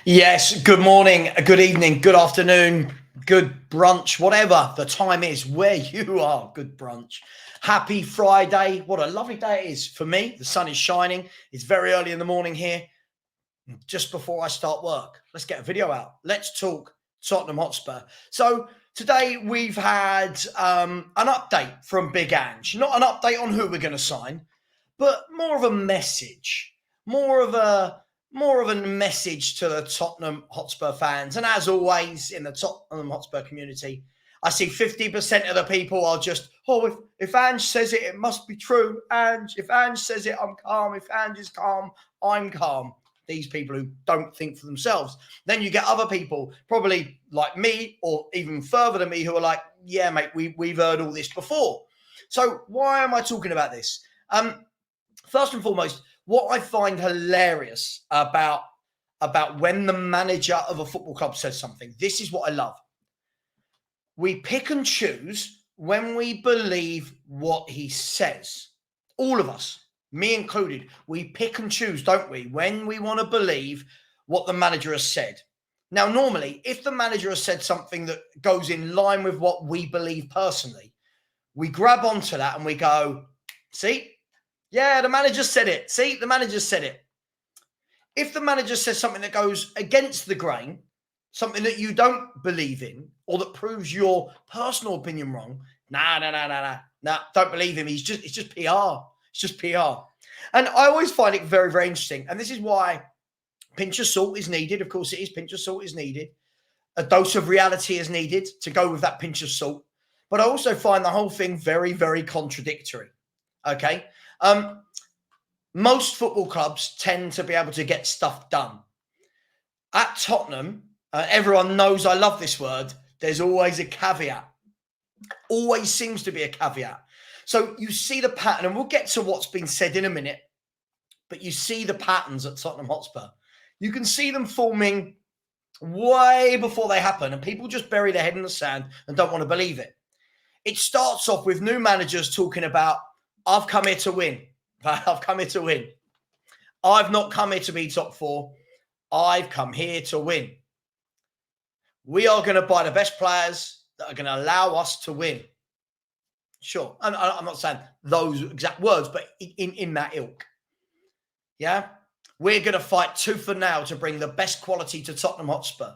Yes, good morning, good evening, good afternoon, good brunch, whatever the time is where you are, good brunch. Happy Friday. What a lovely day it is for me. The sun is shining. It's very early in the morning here, just before I start work. Let's get a video out. Let's talk Tottenham Hotspur. So today we've had an update from Big Ange. Not an update on who we're going to sign, but more of a message, more of a message to the Tottenham Hotspur fans. And as always, in the Tottenham Hotspur community, I see 50% of the people are just, if Ange says it, it must be true. If Ange says it, I'm calm. If Ange is calm, I'm calm. These people who don't think for themselves. Then you get other people, probably like me or even further than me, who are like, yeah, mate, we've heard all this before. So why am I talking about this? First and foremost, what I find hilarious about when the manager of a football club says something, this is what I love. We pick and choose when we believe what he says. All of us, me included, we pick and choose, don't we, when we want to believe what the manager has said. Now, normally, if the manager has said something that goes in line with what we believe personally, we grab onto that and we go, see? Yeah, the manager said it. See, the manager said it. If the manager says something that goes against the grain, something that you don't believe in, or that proves your personal opinion wrong, nah, don't believe him. It's just PR. It's just PR. And I always find it very, very interesting. And this is why pinch of salt is needed. Of course it is. Pinch of salt is needed. A dose of reality is needed to go with that pinch of salt. But I also find the whole thing very, very contradictory. Okay? Most football clubs tend to be able to get stuff done. At Tottenham, everyone knows I love this word. There's always a caveat. Always seems to be a caveat. So you see the pattern, and we'll get to what's been said in a minute, but you see the patterns at Tottenham Hotspur. You can see them forming way before they happen, and people just bury their head in the sand and don't want to believe it. It starts off with new managers talking about, I've come here to win. I've come here to win. I've not come here to be top four. I've come here to win. We are going to buy the best players that are going to allow us to win. Sure. I'm not saying those exact words, but in that ilk. Yeah. We're going to fight tooth and nail to bring the best quality to Tottenham Hotspur.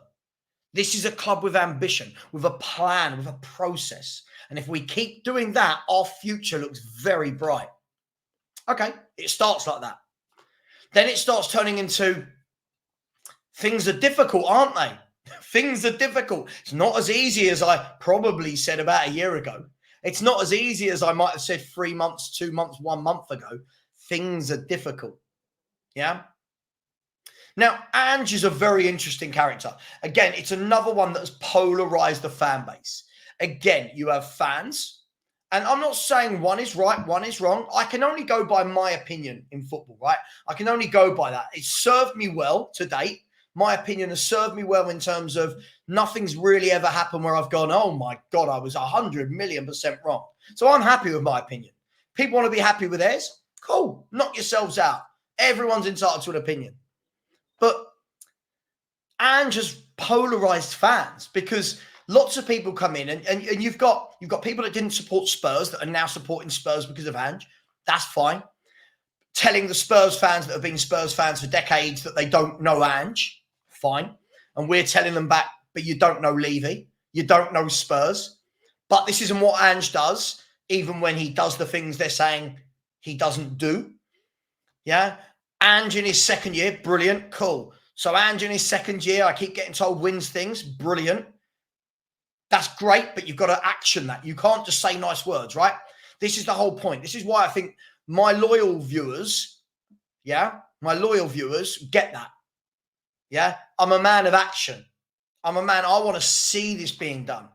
This is a club with ambition, with a plan, with a process. And if we keep doing that, our future looks very bright. Okay, it starts like that. Then it starts turning into, things are difficult, aren't they? Things are difficult. It's not as easy as I probably said about a year ago. It's not as easy as I might have said 3 months, 2 months, 1 month ago. Things are difficult. Yeah? Now, Ange is a very interesting character. Again, it's another one that has polarized the fan base. Again, you have fans. And I'm not saying one is right, one is wrong. I can only go by my opinion in football, right? I can only go by that. It's served me well to date. My opinion has served me well in terms of nothing's really ever happened where I've gone, oh my God, I was 100,000,000% wrong. So I'm happy with my opinion. People want to be happy with theirs? Cool. Knock yourselves out. Everyone's entitled to an opinion. But Ange has polarized fans because lots of people come in and you've got people that didn't support Spurs that are now supporting Spurs because of Ange. That's fine. Telling the Spurs fans that have been Spurs fans for decades that they don't know Ange, fine. And we're telling them back, but you don't know Levy. You don't know Spurs. But this isn't what Ange does, even when he does the things they're saying he doesn't do. Yeah. Ange in his second year, brilliant, cool. So Ange in his second year, I keep getting told wins things, brilliant. That's great, but you've got to action that. You can't just say nice words, right? This is the whole point. This is why I think my loyal viewers, get that. Yeah, I'm a man of action. I want to see this being done.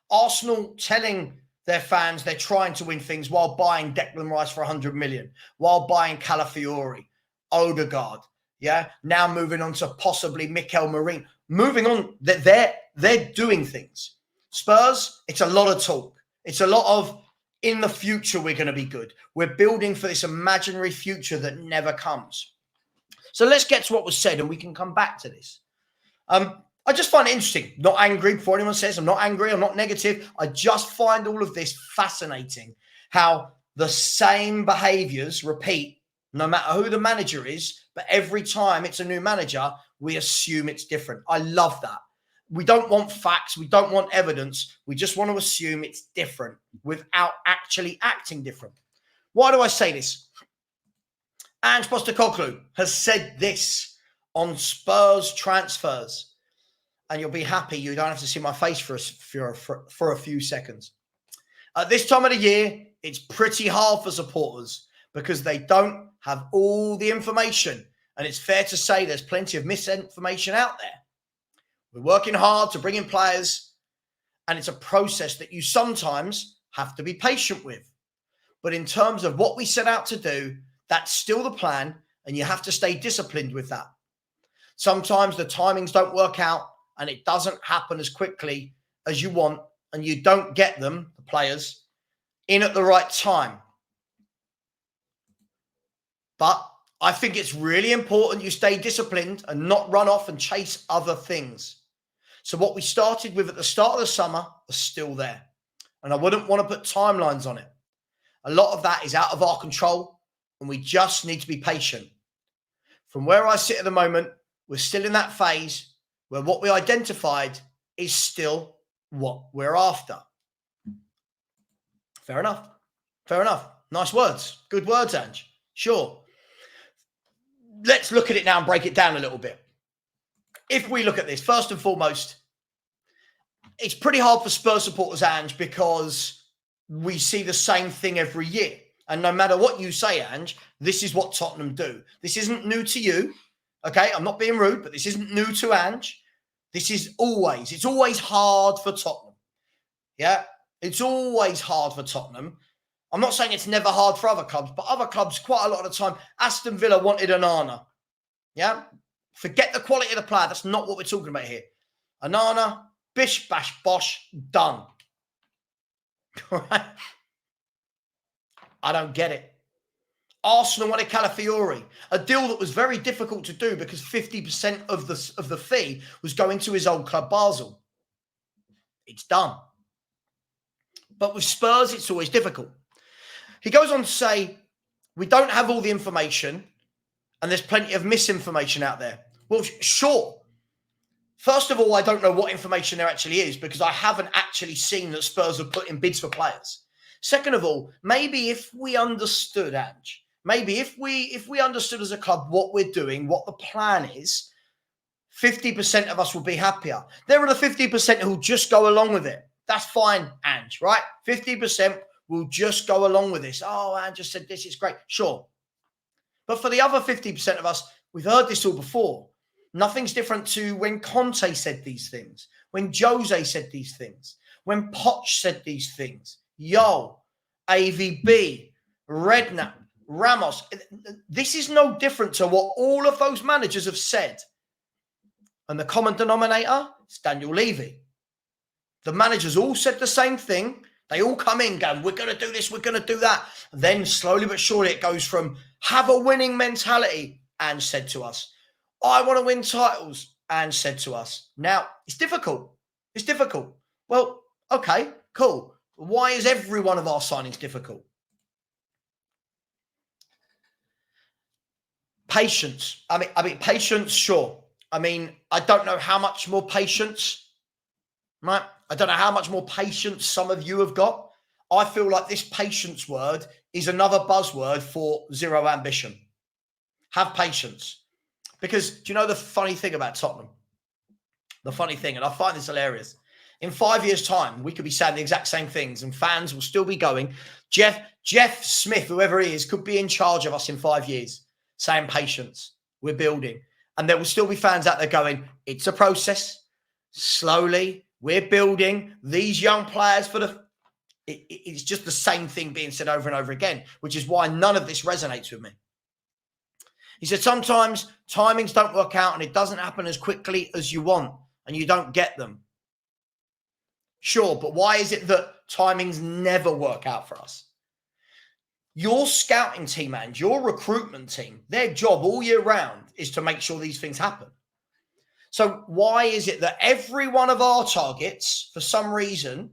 Arsenal telling their fans they're trying to win things while buying Declan Rice for 100 million, while buying Calafiori, Odegaard. Yeah, now moving on to possibly Mikel Merino. Moving on, they're doing things. Spurs, it's a lot of talk. It's a lot of, in the future, we're going to be good. We're building for this imaginary future that never comes. So let's get to what was said and we can come back to this. I just find it interesting. Not angry before anyone says I'm not angry, I'm not negative. I just find all of this fascinating, how the same behaviors repeat no matter who the manager is, but every time it's a new manager, we assume it's different. I love that. We don't want facts. We don't want evidence. We just want to assume it's different without actually acting different. Why do I say this? Ange Postecoglou has said this on Spurs transfers, and you'll be happy you don't have to see my face for a few seconds. At this time of the year, it's pretty hard for supporters because they don't have all the information, and it's fair to say there's plenty of misinformation out there. We're working hard to bring in players, and it's a process that you sometimes have to be patient with. But in terms of what we set out to do, that's still the plan, and you have to stay disciplined with that. Sometimes the timings don't work out, and it doesn't happen as quickly as you want, and you don't get them, the players, in at the right time. But I think it's really important you stay disciplined and not run off and chase other things. So what we started with at the start of the summer is still there. And I wouldn't want to put timelines on it. A lot of that is out of our control, and we just need to be patient. From where I sit at the moment, we're still in that phase where what we identified is still what we're after. Fair enough. Fair enough. Nice words. Good words, Ange. Sure. Let's look at it now and break it down a little bit. If we look at this, first and foremost, it's pretty hard for Spurs supporters, Ange, because we see the same thing every year. And no matter what you say, Ange, this is what Tottenham do. This isn't new to you, okay? I'm not being rude, but this isn't new to Ange. It's always hard for Tottenham. Yeah? It's always hard for Tottenham. I'm not saying it's never hard for other clubs, but other clubs, quite a lot of the time, Aston Villa wanted Onana. Yeah? Forget the quality of the player. That's not what we're talking about here. Onana, bish, bash, bosh, done. All right? I don't get it. Arsenal wanted Calafiori, a deal that was very difficult to do because 50% of the fee was going to his old club, Basel. It's done. But with Spurs, it's always difficult. He goes on to say, we don't have all the information and there's plenty of misinformation out there. Well, sure. First of all, I don't know what information there actually is because I haven't actually seen that Spurs have put in bids for players. Second of all, maybe if we understood, Ange, maybe if we understood as a club what we're doing, what the plan is, 50% of us will be happier. There are the 50% who'll just go along with it. That's fine, Ange, right? 50% will just go along with this. Oh, Ange just said this, it's great. Sure. But for the other 50% of us, we've heard this all before. Nothing's different to when Conte said these things, when Jose said these things, when Poch said these things. Yo, AVB, Redknapp, Ramos. This is no different to what all of those managers have said. And the common denominator is Daniel Levy. The managers all said the same thing. They all come in going, we're going to do this, we're going to do that. And then slowly but surely it goes from have a winning mentality, Ange said to us. I want to win titles, Ange said to us. Now, it's difficult. It's difficult. Well, okay, cool. Why is every one of our signings difficult? Patience. I mean, patience, sure. I mean, I don't know how much more patience, right? I don't know how much more patience some of you have got. I feel like this patience word is another buzzword for zero ambition. Have patience. Because do you know the funny thing about Tottenham? The funny thing, and I find this hilarious. In 5 years' time, we could be saying the exact same things and fans will still be going. Jeff Smith, whoever he is, could be in charge of us in 5 years, saying patience, we're building. And there will still be fans out there going, it's a process. Slowly, we're building these young players for the... It's just the same thing being said over and over again, which is why none of this resonates with me. He said, sometimes timings don't work out and it doesn't happen as quickly as you want and you don't get them. Sure, but why is it that timings never work out for us? Your scouting team and your recruitment team, their job all year round is to make sure these things happen. So why is it that every one of our targets, for some reason,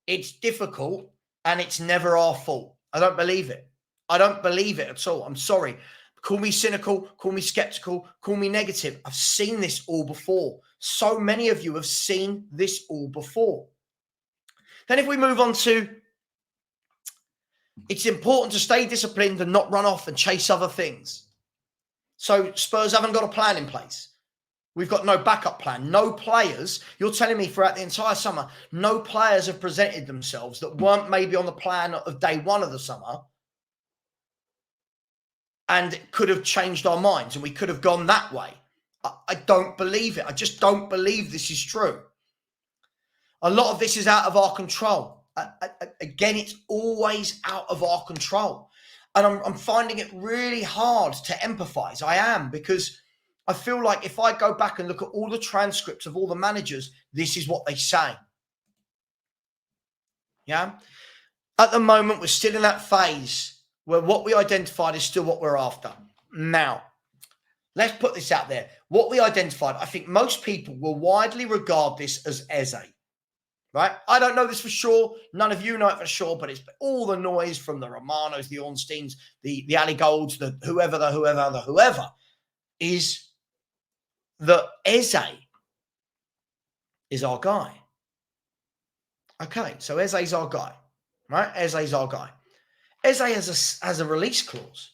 it's difficult and it's never our fault? I don't believe it. I don't believe it at all. I'm sorry. Call me cynical, call me skeptical, call me negative. I've seen this all before. So many of you have seen this all before. Then if we move on to, it's important to stay disciplined and not run off and chase other things. So Spurs haven't got a plan in place. We've got no backup plan. No players, you're telling me throughout the entire summer, no players have presented themselves that weren't maybe on the plan of day one of the summer and could have changed our minds and we could have gone that way. I don't believe it. I just don't believe this is true. A lot of this is out of our control. Again, it's always out of our control. And I'm finding it really hard to empathize. I am, because I feel like if I go back and look at all the transcripts of all the managers, this is what they say. Yeah. At the moment, we're still in that phase where what we identified is still what we're after. Now, let's put this out there. What we identified, I think most people will widely regard this as Eze, right? I don't know this for sure. None of you know it for sure, but it's all the noise from the Romanos, the Ornsteins, the Ali Golds, the whoever is that Eze is our guy. Okay, so Eze's our guy, right? Eze's our guy. Eze has a release clause.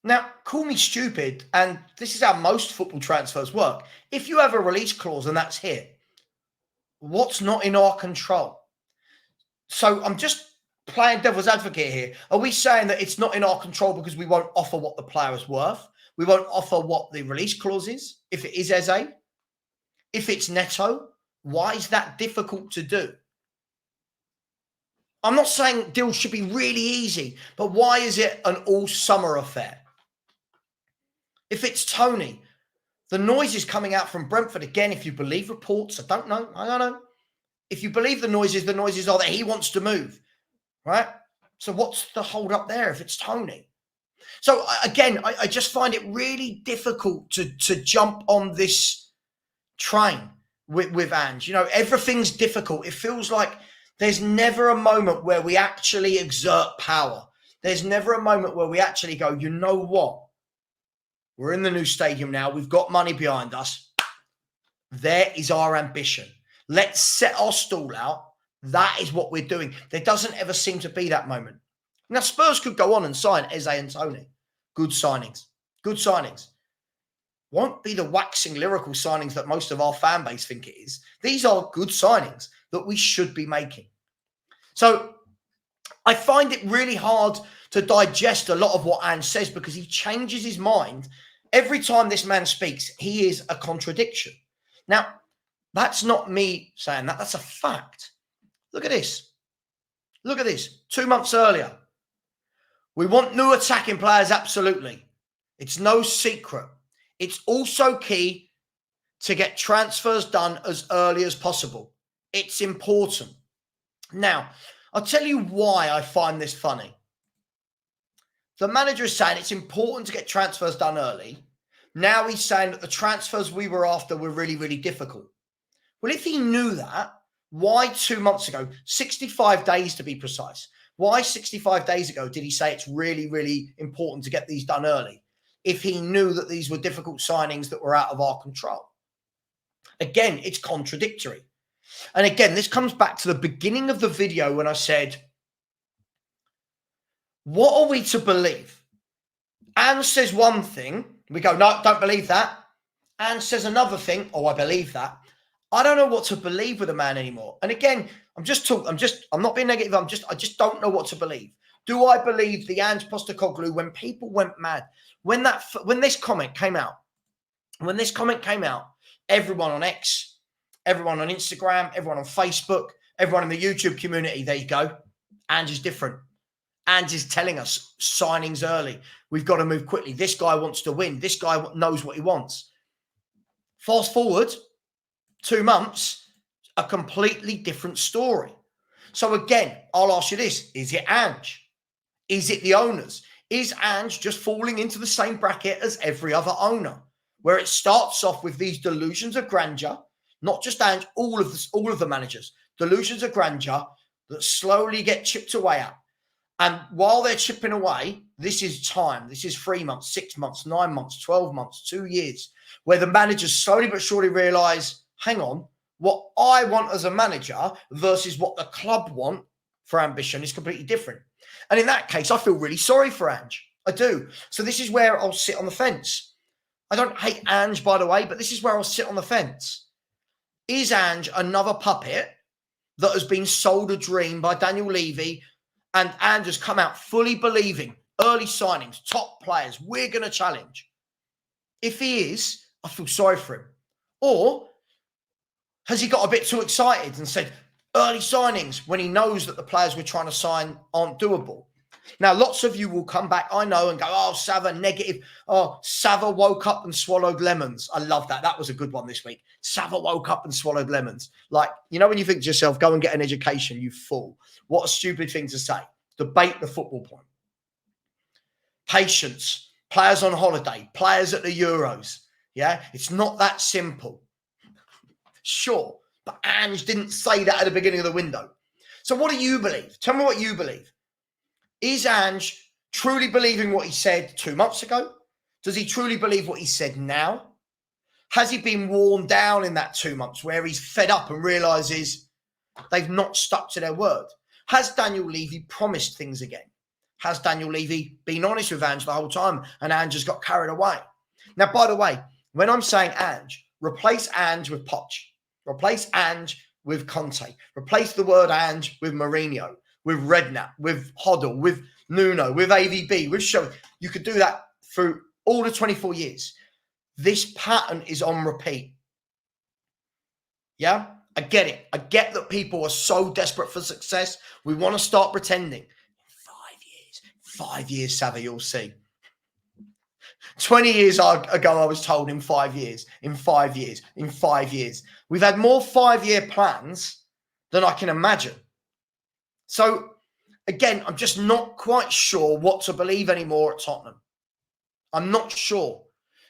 Now, call me stupid, and this is how most football transfers work. If you have a release clause and that's hit, what's not in our control? So I'm just playing devil's advocate here. Are we saying that it's not in our control because we won't offer what the player is worth? We won't offer what the release clause is if it is Eze? If it's Neto, why is that difficult to do? I'm not saying deals should be really easy, but why is it an all-summer affair? If it's Tony, the noise is coming out from Brentford again, if you believe reports. I don't know. If you believe the noises are that he wants to move, right? So what's the hold up there if it's Tony? So again, I just find it really difficult to jump on this train with Ange. You know, everything's difficult. It feels like there's never a moment where we actually exert power. There's never a moment where we actually go, you know what? We're in the new stadium now. We've got money behind us. There is our ambition. Let's set our stall out. That is what we're doing. There doesn't ever seem to be that moment. Now, Spurs could go on and sign Eze and Tony. Good signings. Good signings. Won't be the waxing lyrical signings that most of our fan base think it is. These are good signings that we should be making. So I find it really hard to digest a lot of what Ange says because he changes his mind. Every time this man speaks, he is a contradiction. Now, that's not me saying that. That's a fact. Look at this. Look at this. 2 months earlier. We want new attacking players, absolutely. It's no secret. It's also key to get transfers done as early as possible. It's important. Now, I'll tell you why I find this funny. The manager is saying it's important to get transfers done early. Now he's saying that the transfers we were after were really, really difficult. Well, if he knew that, why 2 months ago, 65 days to be precise, why 65 days ago did he say it's really, really important to get these done early if he knew that these were difficult signings that were out of our control? Again, it's contradictory. And again, this comes back to the beginning of the video when I said, what are we to believe? Ange says one thing. We go, no, don't believe that. Ange says another thing. Oh, I believe that. I don't know what to believe with a man anymore. And again, I'm not being negative. I just don't know what to believe. Do I believe the Ange Postecoglou when people went mad? When this comment came out, everyone on X, everyone on Instagram, everyone on Facebook, everyone in the YouTube community, there you go. Ange is different. Ange is telling us signings early. We've got to move quickly. This guy wants to win. This guy knows what he wants. Fast forward 2 months, a completely different story. So again, I'll ask you this. Is it Ange? Is it the owners? Is Ange just falling into the same bracket as every other owner? where it starts off with these delusions of grandeur, not just Ange, all of the managers, delusions of grandeur that slowly get chipped away at. And while they're chipping away, this is time. This is 3 months, 6 months, 9 months, 12 months, 2 years, where the managers slowly but surely realize, hang on, what I want as a manager versus what the club want for ambition is completely different. And in that case, I feel really sorry for Ange. I do. So this is where I'll sit on the fence. I don't hate Ange, by the way, but this is where I'll sit on the fence. Is Ange another puppet that has been sold a dream by Daniel Levy, and Ange has come out fully believing early signings, top players, we're going to challenge? If he is, I feel sorry for him. Or has he got a bit too excited and said early signings when he knows that the players we're trying to sign aren't doable? Now, lots of you will come back, I know, and go, oh, Savva, negative. Oh, Savva woke up and swallowed lemons. I love that. That was a good one this week. Savva woke up and swallowed lemons. Like, you know, when you think to yourself, go and get an education, you fool. What a stupid thing to say. Debate the football point. Patience. Players on holiday. Players at the Euros. Yeah, it's not that simple. Sure, but Ange didn't say that at the beginning of the window. So what do you believe? Tell me what you believe. Is Ange truly believing what he said 2 months ago? Does he truly believe what he said now? Has he been worn down in that 2 months where he's fed up and realises they've not stuck to their word? Has Daniel Levy promised things again? Has Daniel Levy been honest with Ange the whole time and Ange has got carried away? Now, by the way, when I'm saying Ange, replace Ange with Poch. Replace Ange with Conte. Replace the word Ange with Mourinho, with Redknapp, with Hoddle, with Nuno, with AVB, with Show. You could do that through all the 24 years. This pattern is on repeat. Yeah, I get it. I get that people are so desperate for success. We want to start pretending. 5 years, Savva, you'll see. 20 years ago, I was told in 5 years, in 5 years, in 5 years. We've had more 5-year plans than I can imagine. So, again, I'm just not quite sure what to believe anymore at Tottenham. I'm not sure.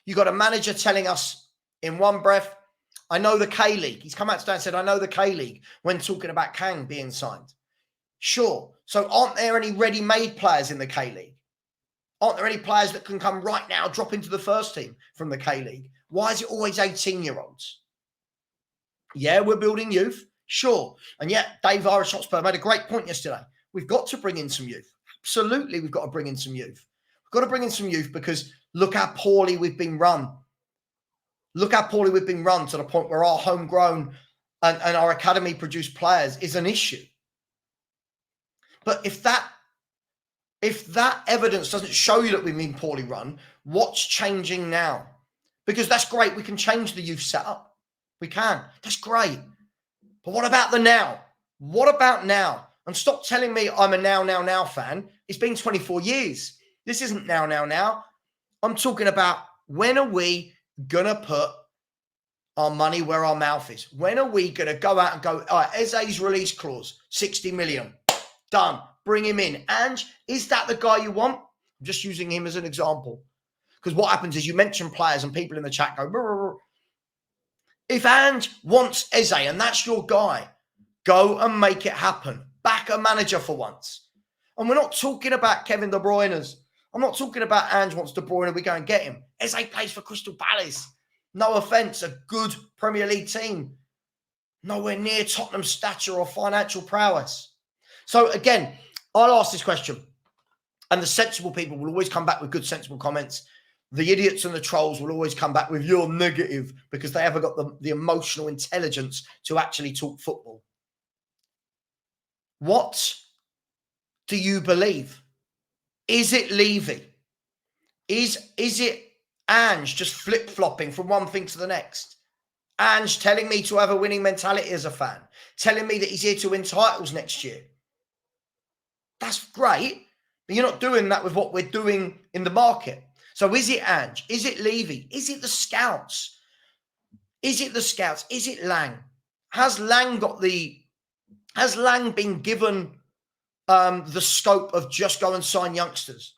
You got a manager telling us in one breath, I know the K-League. He's come out today and said, I know the K-League, when talking about Kang being signed. Sure. So aren't there any ready-made players in the K-League? Aren't there any players that can come right now, drop into the first team from the K-League? Why is it always 18-year-olds? Yeah, we're building youth. Sure. And yet, Dave Irish Hotspur made a great point yesterday. We've got to bring in some youth. Absolutely, we've got to bring in some youth. We've got to bring in some youth because look how poorly we've been run. Look how poorly we've been run to the point where our homegrown and our academy-produced players is an issue. But if that evidence doesn't show you that we've been poorly run, what's changing now? Because that's great. We can change the youth setup. We can. That's great. But what about the now? What about now? And stop telling me I'm a now fan. It's been 24 years. This isn't now. I'm talking about when are we going to put our money where our mouth is? When are we going to go out and go, all right, Eze's release clause, 60 million. Done. Bring him in. Ange, is that the guy you want? I'm just using him as an example. Because what happens is you mention players and people in the chat go, brr, brr, brr. If Ange wants Eze and that's your guy, go and make it happen. Back a manager for once. And we're not talking about Kevin De Bruyne's. I'm not talking about Ange wants De Bruyne, we go and get him. Eze plays for Crystal Palace. No offence, a good Premier League team. Nowhere near Tottenham's stature or financial prowess. So again, I'll ask this question, and the sensible people will always come back with good, sensible comments. The idiots and the trolls will always come back with you're negative because they haven't got the emotional intelligence to actually talk football. What do you believe? Is it Levy? Is it Ange just flip-flopping from one thing to the next? Ange telling me to have a winning mentality as a fan, telling me that he's here to win titles next year. That's great, but you're not doing that with what we're doing in the market. So is it Ange? Is it Levy? Is it the scouts? Is it the scouts? Is it Lang? Has Lang been given the scope of just go and sign youngsters?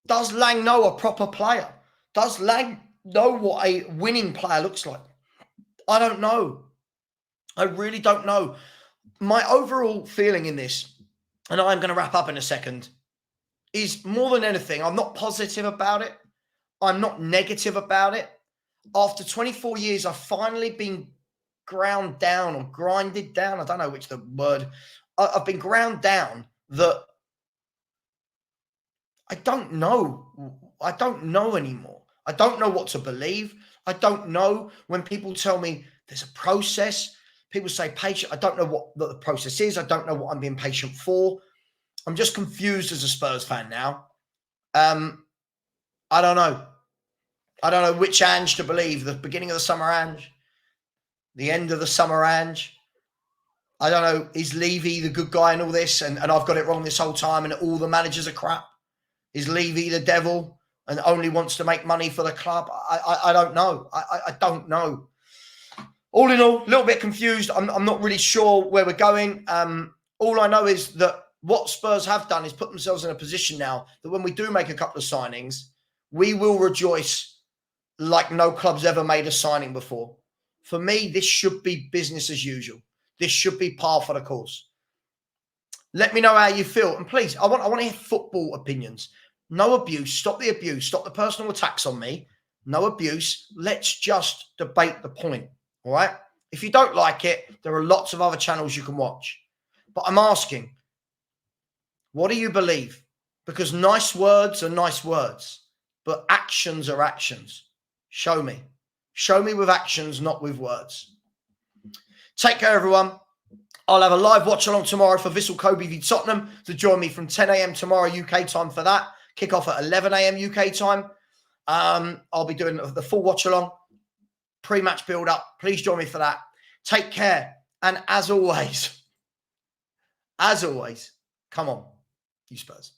Does Lang know a proper player? Does Lang know what a winning player looks like? I don't know. I really don't know. My overall feeling in this, and I'm going to wrap up in a second, is more than anything, I'm not positive about it. I'm not negative about it. After 24 years, I've finally been ground down or grinded down. I don't know which the word. I've been ground down that I don't know. I don't know anymore. I don't know what to believe. I don't know when people tell me there's a process. People say patient. I don't know what the process is. I don't know what I'm being patient for. I'm just confused as a Spurs fan now. I don't know. I don't know which Ange to believe. The beginning of the summer Ange, the end of the summer Ange. I don't know. Is Levy the good guy in all this? And I've got it wrong this whole time and all the managers are crap? Is Levy the devil and only wants to make money for the club? I don't know. I don't know. All in all, a little bit confused. I'm not really sure where we're going. All I know is that what Spurs have done is put themselves in a position now that when we do make a couple of signings, we will rejoice like no club's ever made a signing before. For me, this should be business as usual. This should be par for the course. Let me know how you feel. And please, I want to hear football opinions. No abuse. Stop the abuse. Stop the personal attacks on me. No abuse. Let's just debate the point. All right? If you don't like it, there are lots of other channels you can watch. But I'm asking, what do you believe? Because nice words are nice words, but actions are actions. Show me. Show me with actions, not with words. Take care, everyone. I'll have a live watch along tomorrow for Vissel Kobe v Tottenham to join me from 10 a.m. tomorrow UK time for that. Kick off at 11 a.m. UK time. I'll be doing the full watch along, pre-match build up. Please join me for that. Take care. And as always, come on, you Spurs.